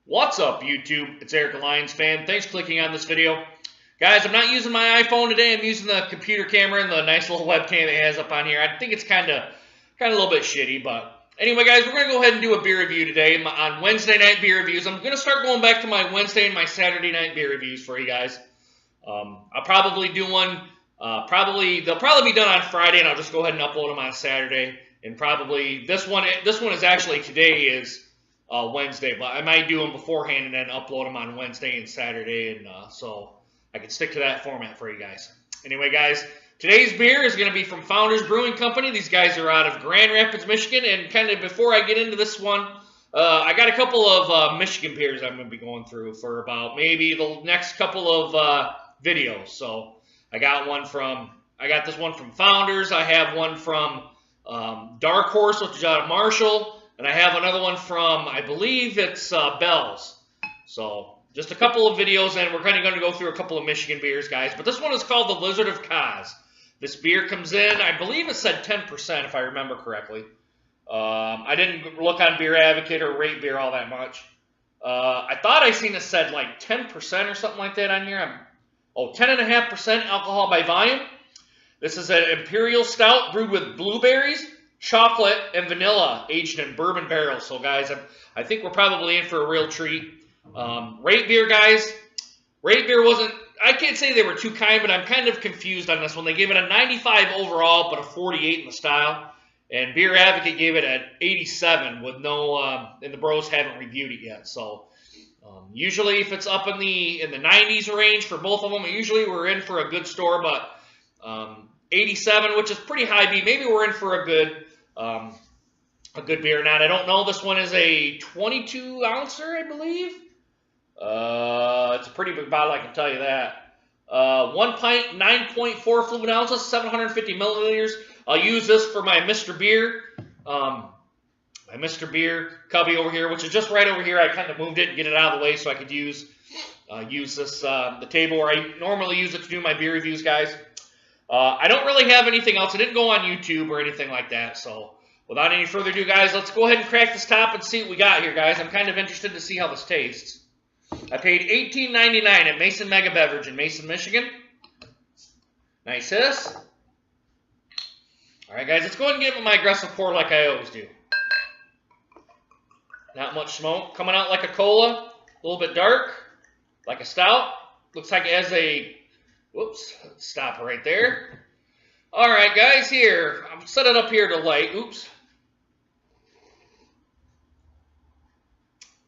What's up, YouTube? It's EricALionsFan. Thanks for clicking on this video. Guys, I'm not using my iPhone today. I'm using the computer camera and the nice little webcam it has up on here. I think it's kind of a little bit shitty, but anyway, guys, we're going to go ahead and do a beer review today on Wednesday night beer reviews. I'm going to start going back to my Wednesday and my Saturday night beer reviews for you guys. I'll probably do one. They'll probably be done on Friday, and I'll just go ahead and upload them on Saturday. And probably this one is actually today is Wednesday, but I might do them beforehand and then upload them on Wednesday and Saturday, and so I can stick to that format for you guys. Anyway, guys, today's beer is going to be from Founders Brewing Company. These guys are out of Grand Rapids, Michigan, and kind of before I get into this one, I got a couple of Michigan beers I'm going to be going through for about maybe the next couple of videos. So I got this one from Founders. I have one from Dark Horse, which is out of Marshall. And I have another one from, I believe it's Bell's. So, just a couple of videos, and we're kind of going to go through a couple of Michigan beers, guys. But this one is called the Lizard of Kaz. This beer comes in, I believe it said 10%, if I remember correctly. I didn't look on Beer Advocate or rate beer all that much. I thought I seen it said like 10% or something like that on here. 10.5% alcohol by volume. This is an Imperial Stout brewed with blueberries, chocolate, and vanilla aged in bourbon barrels. So, guys, I think we're probably in for a real treat. Rate beer, guys. Rate beer wasn't, I can't say they were too kind, but I'm kind of confused on this one. They gave it a 95 overall, but a 48 in the style. And Beer Advocate gave it an 87 with no, and the bros haven't reviewed it yet. So, usually if it's up in the 90s range for both of them, usually we're in for a good store, but 87, which is pretty high B. Maybe we're in for a good beer. Now, I don't know. This one is a 22 ouncer, I believe. It's a pretty big bottle, I can tell you that. 1 pint, 9.4 fluid ounces, 750 milliliters. I'll use this for my Mr. Beer. My Mr. Beer cubby over here, which is just right over here. I kind of moved it and get it out of the way so I could use this the table where I normally use it to do my beer reviews, guys. I don't really have anything else. I didn't go on YouTube or anything like that. So, without any further ado, guys, let's go ahead and crack this top and see what we got here, guys. I'm kind of interested to see how this tastes. I paid $18.99 at Mason Mega Beverage in Mason, Michigan. Nice hiss. All right, guys, let's go ahead and give it my aggressive pour like I always do. Not much smoke. Coming out like a cola. A little bit dark. Like a stout. Looks like it has a... Whoops. Let's stop right there. All right, guys, here. I'm set it up here to light. Oops.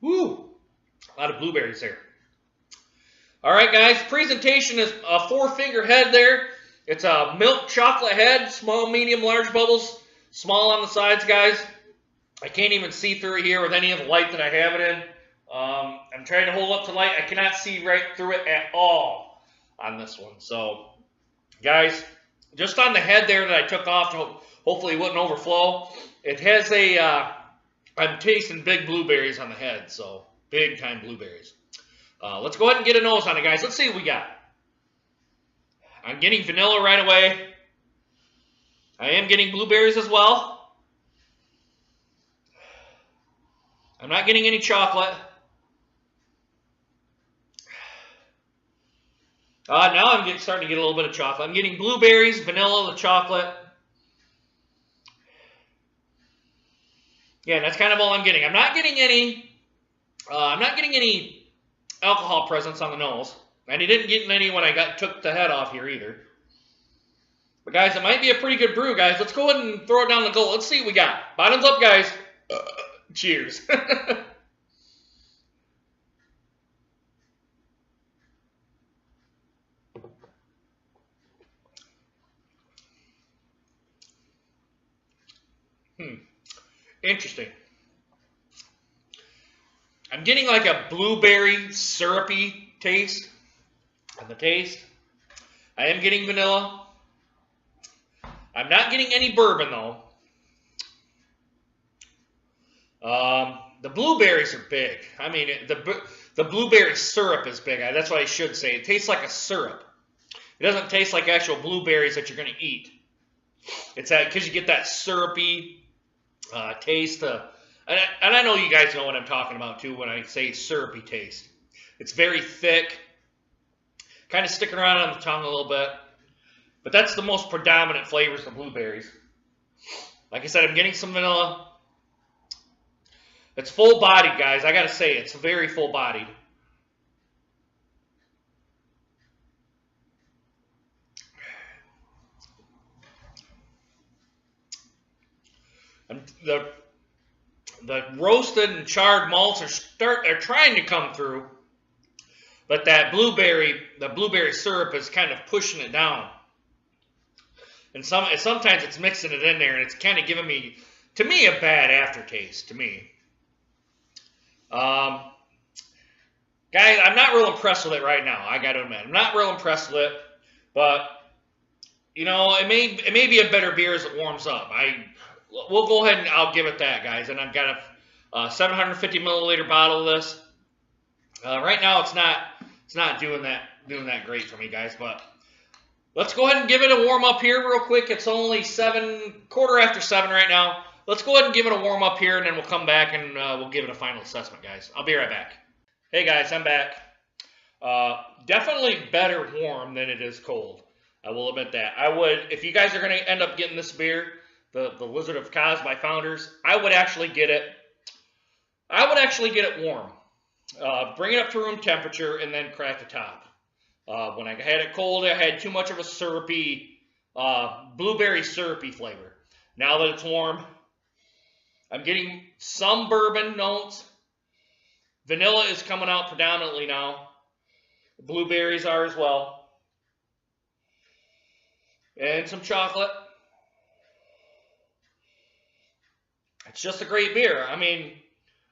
Woo. A lot of blueberries there. All right, guys. Presentation is a 4-finger head there. It's a milk chocolate head. Small, medium, large bubbles. Small on the sides, guys. I can't even see through it here with any of the light that I have it in. I'm trying to hold up to light. I cannot see right through it at all on this one. So, guys, just on the head there that I took off, hopefully it wouldn't overflow. It has a, I'm tasting big blueberries on the head, so big time blueberries. Let's go ahead and get a nose on it, guys. Let's see what we got. I'm getting vanilla right away. I am getting blueberries as well. I'm not getting any chocolate. Now I'm starting to get a little bit of chocolate. I'm getting blueberries, vanilla, the chocolate. Yeah, that's kind of all I'm getting. I'm not getting any alcohol presence on the nose. And I didn't get any when I took the head off here either. But guys, it might be a pretty good brew, guys. Let's go ahead and throw it down the gullet. Let's see what we got. Bottoms up, guys. Cheers. Interesting. I'm getting like a blueberry syrupy taste on the taste. I am getting vanilla. I'm not getting any bourbon though. The blueberries are big. I mean, the blueberry syrup is big. That's what I should say. It tastes like a syrup. It doesn't taste like actual blueberries that you're going to eat. It's that because you get that syrupy taste And I know you guys know what I'm talking about too when I say syrupy taste. It's very thick, kind of sticking around on the tongue a little bit. But that's the most predominant flavors of blueberries. Like I said, I'm getting some vanilla. It's full-bodied, guys. I gotta say, it's very full-bodied. The roasted and charred malts are trying to come through, but the blueberry syrup is kind of pushing it down. And sometimes it's mixing it in there, and it's kind of giving me, to me, a bad aftertaste. To me, guys, I'm not real impressed with it right now. I got to admit, I'm not real impressed with it. But you know, it may be a better beer as it warms up. We'll go ahead and I'll give it that, guys. And I've got a 750 milliliter bottle of this. Right now, it's not doing that great for me, guys. But let's go ahead and give it a warm up here real quick. It's only 7:15 right now. Let's go ahead and give it a warm up here, and then we'll come back and we'll give it a final assessment, guys. I'll be right back. Hey, guys, I'm back. Definitely better warm than it is cold. I will admit that. I would, if you guys are going to end up getting this beer, the Lizard of Kos by Founders, I would actually get it warm. Bring it up to room temperature and then crack the top. When I had it cold, I had too much of a syrupy, blueberry syrupy flavor. Now that it's warm, I'm getting some bourbon notes. Vanilla is coming out predominantly now. Blueberries are as well. And some chocolate. It's just a great beer. I mean,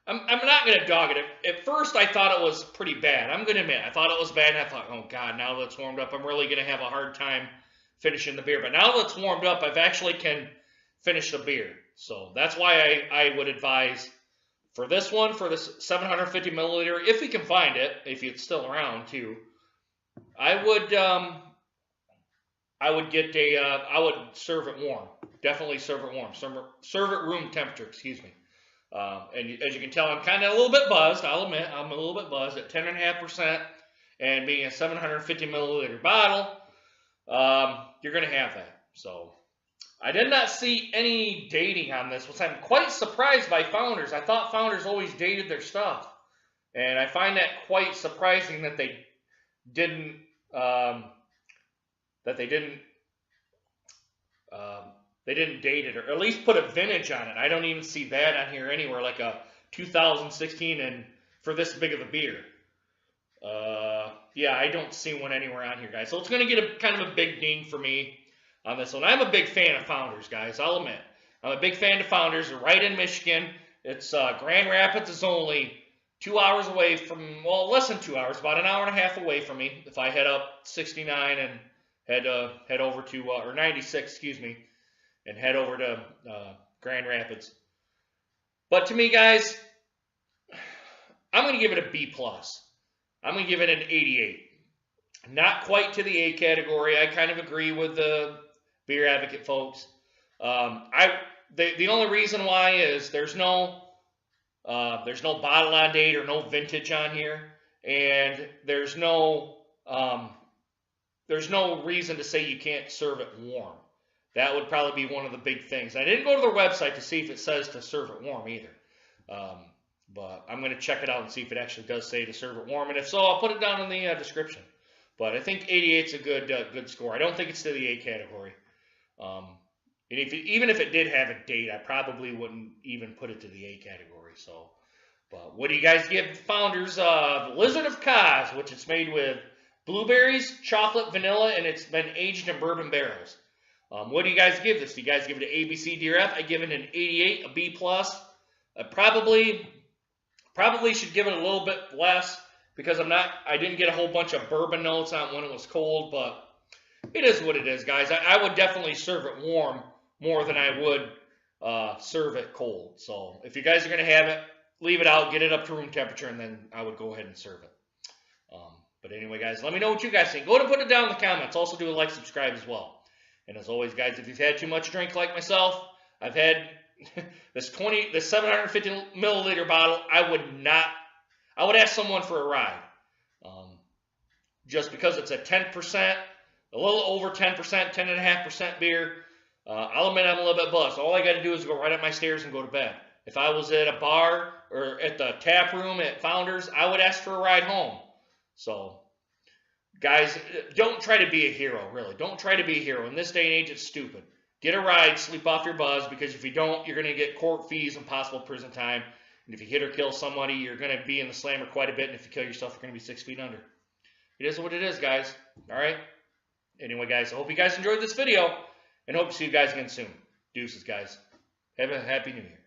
I'm not going to dog it. At first, I thought it was pretty bad. I'm going to admit, I thought it was bad, and I thought, oh, God, now that it's warmed up, I'm really going to have a hard time finishing the beer. But now that it's warmed up, I've actually can finish the beer. So that's why I would advise for this one, for this 750 milliliter, if we can find it, if it's still around, too, I would serve it warm. Definitely serve it warm. Serve it room temperature, excuse me. And as you can tell, I'm kind of a little bit buzzed. I'll admit, I'm a little bit buzzed at 10.5%, and being a 750 milliliter bottle, you're going to have that. So I did not see any dating on this, which I'm quite surprised by Founders. I thought Founders always dated their stuff, and I find that quite surprising that they didn't. They didn't date it, or at least put a vintage on it. I don't even see that on here anywhere, like a 2016 and for this big of a beer. Yeah, I don't see one anywhere on here, guys. So it's going to get a kind of a big ding for me on this one. I'm a big fan of Founders, guys. I'll admit. I'm a big fan of Founders. They're right in Michigan. It's Grand Rapids is only 2 hours away from, well, less than 2 hours, about an hour and a half away from me. If I head up 69 and head over to, or 96, excuse me, and head over to Grand Rapids. But to me, guys, I'm going to give it a B+. I'm going to give it an 88. Not quite to the A category. I kind of agree with the Beer Advocate folks. The only reason why is there's no bottle on date or no vintage on here, and there's no reason to say you can't serve it warm. That would probably be one of the big things. I didn't go to their website to see if it says to serve it warm either. But I'm going to check it out and see if it actually does say to serve it warm. And if so, I'll put it down in the description. But I think 88 is a good score. I don't think it's to the A category. And even if it did have a date, I probably wouldn't even put it to the A category. So, but what do you guys give Founders? The Lizard of Kos, which is made with blueberries, chocolate, vanilla, and it's been aged in bourbon barrels. What do you guys give this? Do you guys give it an A, B, C, D, or F? I give it an 88, a B+. I probably should give it a little bit less because I didn't get a whole bunch of bourbon notes on when it was cold, but it is what it is, guys. I would definitely serve it warm more than I would serve it cold. So if you guys are going to have it, leave it out, get it up to room temperature, and then I would go ahead and serve it. But anyway, guys, let me know what you guys think. Go to put it down in the comments. Also do a like, subscribe as well. And as always, guys, if you've had too much drink like myself, I've had this 750 milliliter bottle, I would ask someone for a ride. Just because it's a 10%, a little over 10%, 10.5% beer. I'll admit I'm a little bit buzzed. All I got to do is go right up my stairs and go to bed. If I was at a bar or at the tap room at Founders, I would ask for a ride home. So, guys, don't try to be a hero, really. Don't try to be a hero. In this day and age, it's stupid. Get a ride, sleep off your buzz, because if you don't, you're going to get court fees and possible prison time. And if you hit or kill somebody, you're going to be in the slammer quite a bit. And if you kill yourself, you're going to be 6 feet under. It is what it is, guys. All right? Anyway, guys, I hope you guys enjoyed this video, and hope to see you guys again soon. Deuces, guys. Have a happy new year.